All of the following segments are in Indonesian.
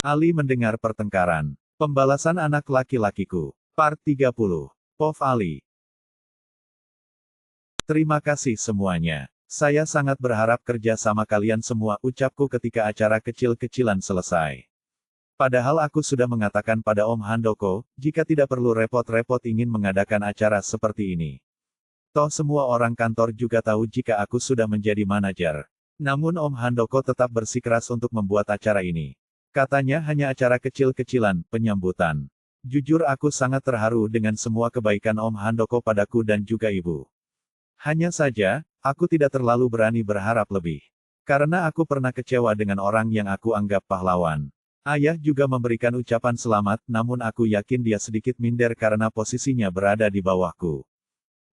Ali mendengar pertengkaran. Pembalasan anak laki-lakiku. Part 30. Pov Ali. Terima kasih semuanya. Saya sangat berharap kerja sama kalian semua, ucapku ketika acara kecil-kecilan selesai. Padahal aku sudah mengatakan pada Om Handoko, jika tidak perlu repot-repot ingin mengadakan acara seperti ini. Toh semua orang kantor juga tahu jika aku sudah menjadi manajer. Namun Om Handoko tetap bersikeras untuk membuat acara ini. Katanya hanya acara kecil-kecilan, penyambutan. Jujur aku sangat terharu dengan semua kebaikan Om Handoko padaku dan juga ibu. Hanya saja, aku tidak terlalu berani berharap lebih. Karena aku pernah kecewa dengan orang yang aku anggap pahlawan. Ayah juga memberikan ucapan selamat, namun aku yakin dia sedikit minder karena posisinya berada di bawahku.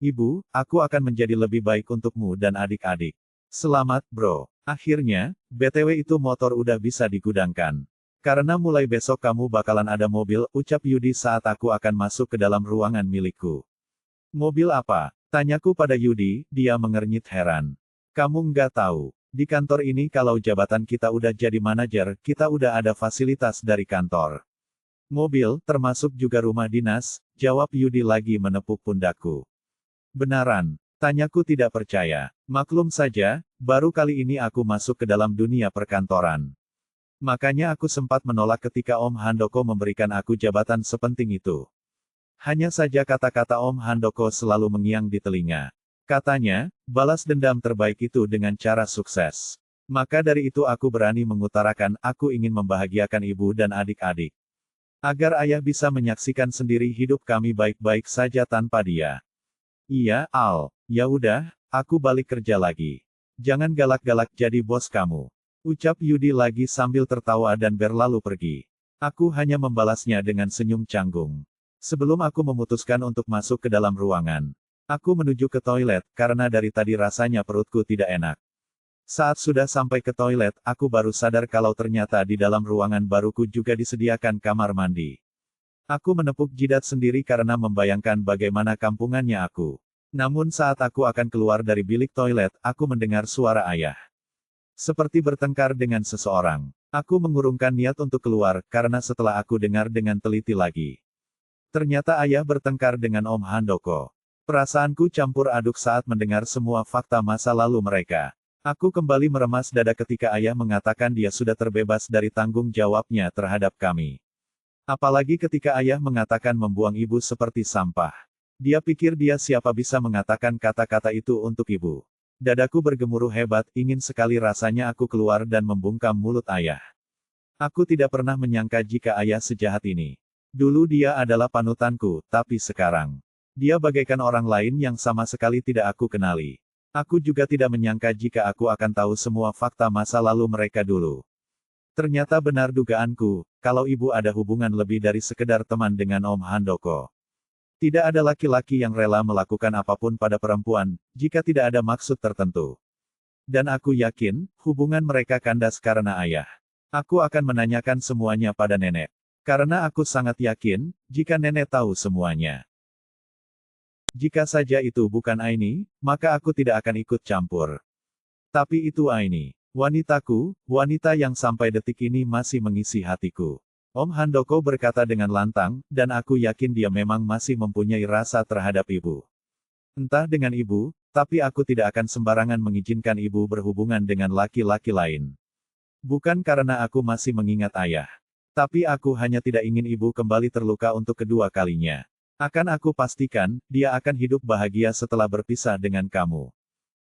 Ibu, aku akan menjadi lebih baik untukmu dan adik-adik. Selamat, bro. Akhirnya, BTW itu motor udah bisa digudangkan. Karena mulai besok kamu bakalan ada mobil, ucap Yudi saat aku akan masuk ke dalam ruangan milikku. Mobil apa? Tanyaku pada Yudi, dia mengernyit heran. Kamu nggak tahu. Di kantor ini kalau jabatan kita udah jadi manajer, kita udah ada fasilitas dari kantor. Mobil, termasuk juga rumah dinas, jawab Yudi lagi menepuk pundakku. Benaran? Tanyaku tidak percaya. Maklum saja, baru kali ini aku masuk ke dalam dunia perkantoran. Makanya aku sempat menolak ketika Om Handoko memberikan aku jabatan sepenting itu. Hanya saja kata-kata Om Handoko selalu mengiang di telinga. Katanya, balas dendam terbaik itu dengan cara sukses. Maka dari itu aku berani mengutarakan, aku ingin membahagiakan ibu dan adik-adik. Agar ayah bisa menyaksikan sendiri hidup kami baik-baik saja tanpa dia. Iya, Al. Ya udah, aku balik kerja lagi. Jangan galak-galak jadi bos kamu. Ucap Yudi lagi sambil tertawa dan berlalu pergi. Aku hanya membalasnya dengan senyum canggung. Sebelum aku memutuskan untuk masuk ke dalam ruangan, aku menuju ke toilet, karena dari tadi rasanya perutku tidak enak. Saat sudah sampai ke toilet, aku baru sadar kalau ternyata di dalam ruangan baruku juga disediakan kamar mandi. Aku menepuk jidat sendiri karena membayangkan bagaimana kampungannya aku. Namun saat aku akan keluar dari bilik toilet, aku mendengar suara ayah. Seperti bertengkar dengan seseorang. Aku mengurungkan niat untuk keluar, karena setelah aku dengar dengan teliti lagi. Ternyata ayah bertengkar dengan Om Handoko. Perasaanku campur aduk saat mendengar semua fakta masa lalu mereka. Aku kembali meremas dada ketika ayah mengatakan dia sudah terbebas dari tanggung jawabnya terhadap kami. Apalagi ketika ayah mengatakan membuang ibu seperti sampah. Dia pikir dia siapa bisa mengatakan kata-kata itu untuk ibu. Dadaku bergemuruh hebat, ingin sekali rasanya aku keluar dan membungkam mulut ayah. Aku tidak pernah menyangka jika ayah sejahat ini. Dulu dia adalah panutanku, tapi sekarang, dia bagaikan orang lain yang sama sekali tidak aku kenali. Aku juga tidak menyangka jika aku akan tahu semua fakta masa lalu mereka dulu. Ternyata benar dugaanku, kalau ibu ada hubungan lebih dari sekedar teman dengan Om Handoko. Tidak ada laki-laki yang rela melakukan apapun pada perempuan, jika tidak ada maksud tertentu. Dan aku yakin, hubungan mereka kandas karena ayah. Aku akan menanyakan semuanya pada nenek. Karena aku sangat yakin, jika nenek tahu semuanya. Jika saja itu bukan Aini, maka aku tidak akan ikut campur. Tapi itu Aini. Wanitaku, wanita yang sampai detik ini masih mengisi hatiku. Om Handoko berkata dengan lantang, dan aku yakin dia memang masih mempunyai rasa terhadap ibu. Entah dengan ibu, tapi aku tidak akan sembarangan mengizinkan ibu berhubungan dengan laki-laki lain. Bukan karena aku masih mengingat ayah. Tapi aku hanya tidak ingin ibu kembali terluka untuk kedua kalinya. Akan aku pastikan, dia akan hidup bahagia setelah berpisah dengan kamu.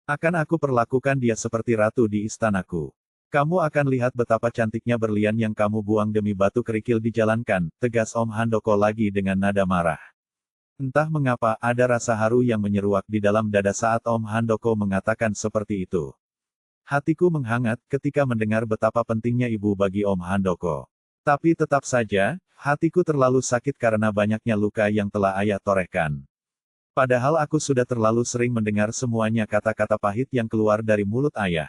Akan aku perlakukan dia seperti ratu di istanaku. Kamu akan lihat betapa cantiknya berlian yang kamu buang demi batu kerikil dijalankan, tegas Om Handoko lagi dengan nada marah. Entah mengapa, ada rasa haru yang menyeruak di dalam dada saat Om Handoko mengatakan seperti itu. Hatiku menghangat ketika mendengar betapa pentingnya ibu bagi Om Handoko. Tapi tetap saja, hatiku terlalu sakit karena banyaknya luka yang telah ayah torehkan. Padahal aku sudah terlalu sering mendengar semuanya kata-kata pahit yang keluar dari mulut ayah.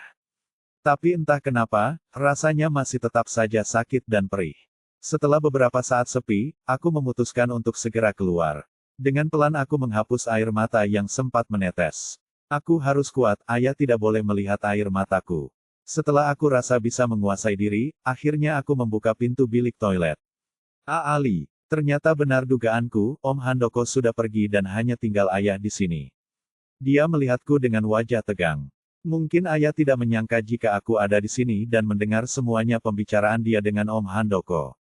Tapi entah kenapa, rasanya masih tetap saja sakit dan perih. Setelah beberapa saat sepi, aku memutuskan untuk segera keluar. Dengan pelan aku menghapus air mata yang sempat menetes. Aku harus kuat, ayah tidak boleh melihat air mataku. Setelah aku rasa bisa menguasai diri, akhirnya aku membuka pintu bilik toilet. Ali, ternyata benar dugaanku, Om Handoko sudah pergi dan hanya tinggal ayah di sini. Dia melihatku dengan wajah tegang. Mungkin ayah tidak menyangka jika aku ada di sini dan mendengar semuanya pembicaraan dia dengan Om Handoko.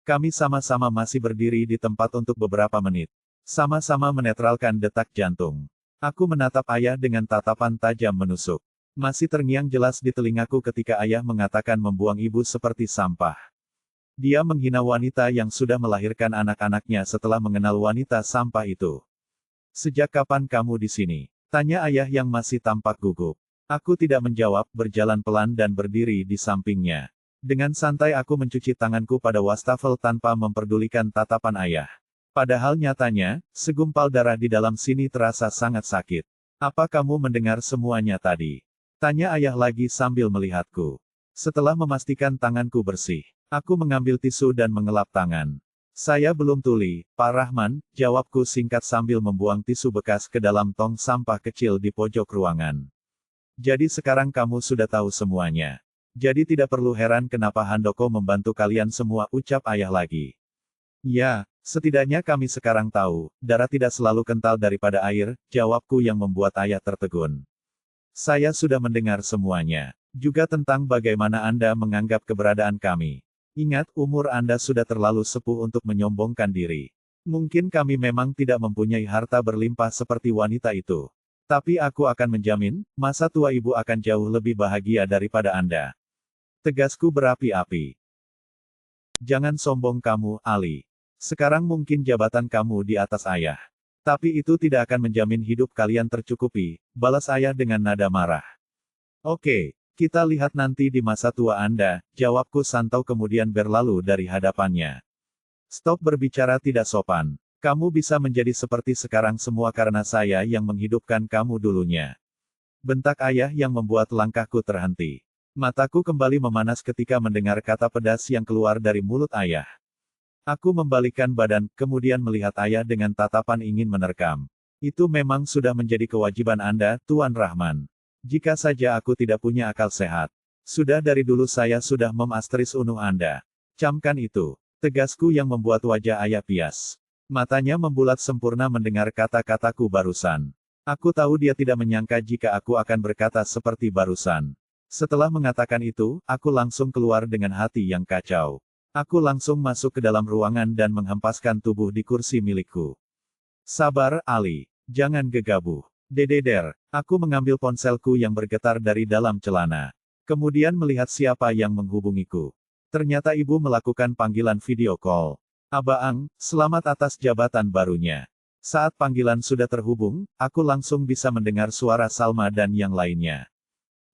Kami sama-sama masih berdiri di tempat untuk beberapa menit. Sama-sama menetralkan detak jantung. Aku menatap ayah dengan tatapan tajam menusuk. Masih terngiang jelas di telingaku ketika ayah mengatakan membuang ibu seperti sampah. Dia menghina wanita yang sudah melahirkan anak-anaknya setelah mengenal wanita sampah itu. Sejak kapan kamu di sini? Tanya ayah yang masih tampak gugup. Aku tidak menjawab, berjalan pelan dan berdiri di sampingnya. Dengan santai aku mencuci tanganku pada wastafel tanpa memperdulikan tatapan ayah. Padahal nyatanya, segumpal darah di dalam sini terasa sangat sakit. Apa kamu mendengar semuanya tadi? Tanya ayah lagi sambil melihatku. Setelah memastikan tanganku bersih, aku mengambil tisu dan mengelap tangan. Saya belum tuli, Pak Rahman, jawabku singkat sambil membuang tisu bekas ke dalam tong sampah kecil di pojok ruangan. Jadi sekarang kamu sudah tahu semuanya. Jadi tidak perlu heran kenapa Handoko membantu kalian semua, ucap ayah lagi. Ya, setidaknya kami sekarang tahu, darah tidak selalu kental daripada air, jawabku yang membuat ayah tertegun. Saya sudah mendengar semuanya. Juga tentang bagaimana Anda menganggap keberadaan kami. Ingat, umur Anda sudah terlalu sepuh untuk menyombongkan diri. Mungkin kami memang tidak mempunyai harta berlimpah seperti wanita itu. Tapi aku akan menjamin, masa tua ibu akan jauh lebih bahagia daripada Anda. Tegasku berapi-api. Jangan sombong kamu, Ali. Sekarang mungkin jabatan kamu di atas ayah. Tapi itu tidak akan menjamin hidup kalian tercukupi, balas ayah dengan nada marah. Oke, kita lihat nanti di masa tua Anda, jawabku santau kemudian berlalu dari hadapannya. Stop berbicara tidak sopan. Kamu bisa menjadi seperti sekarang semua karena saya yang menghidupkan kamu dulunya. Bentak ayah yang membuat langkahku terhenti. Mataku kembali memanas ketika mendengar kata pedas yang keluar dari mulut ayah. Aku membalikkan badan, kemudian melihat ayah dengan tatapan ingin menerkam. Itu memang sudah menjadi kewajiban Anda, Tuan Rahman. Jika saja aku tidak punya akal sehat. Sudah dari dulu saya sudah memasteris unuh Anda. Camkan itu. Tegasku yang membuat wajah ayah pias. Matanya membulat sempurna mendengar kata-kataku barusan. Aku tahu dia tidak menyangka jika aku akan berkata seperti barusan. Setelah mengatakan itu, aku langsung keluar dengan hati yang kacau. Aku langsung masuk ke dalam ruangan dan menghempaskan tubuh di kursi milikku. Sabar, Ali. Jangan gegabah. Dededer. Aku mengambil ponselku yang bergetar dari dalam celana. Kemudian melihat siapa yang menghubungiku. Ternyata ibu melakukan panggilan video call. Abaang, selamat atas jabatan barunya. Saat panggilan sudah terhubung, aku langsung bisa mendengar suara Salma dan yang lainnya.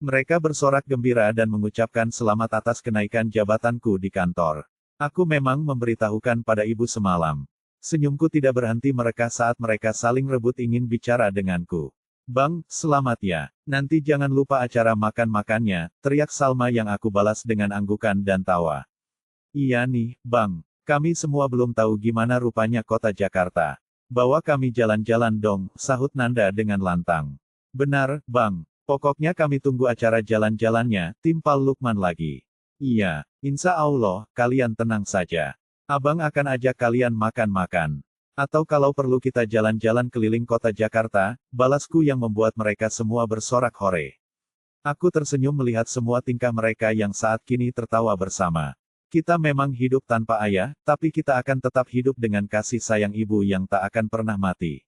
Mereka bersorak gembira dan mengucapkan selamat atas kenaikan jabatanku di kantor. Aku memang memberitahukan pada ibu semalam. Senyumku tidak berhenti mereka saat mereka saling rebut ingin bicara denganku. Bang, selamat ya. Nanti jangan lupa acara makan-makannya, teriak Salma yang aku balas dengan anggukan dan tawa. Iya nih, Bang. Kami semua belum tahu gimana rupanya kota Jakarta. Bawa kami jalan-jalan dong, sahut Nanda dengan lantang. Benar, Bang. Pokoknya kami tunggu acara jalan-jalannya, timpal Lukman lagi. Iya, insya Allah, kalian tenang saja. Abang akan ajak kalian makan-makan. Atau kalau perlu kita jalan-jalan keliling kota Jakarta, balasku yang membuat mereka semua bersorak hore. Aku tersenyum melihat semua tingkah mereka yang saat kini tertawa bersama. Kita memang hidup tanpa ayah, tapi kita akan tetap hidup dengan kasih sayang ibu yang tak akan pernah mati.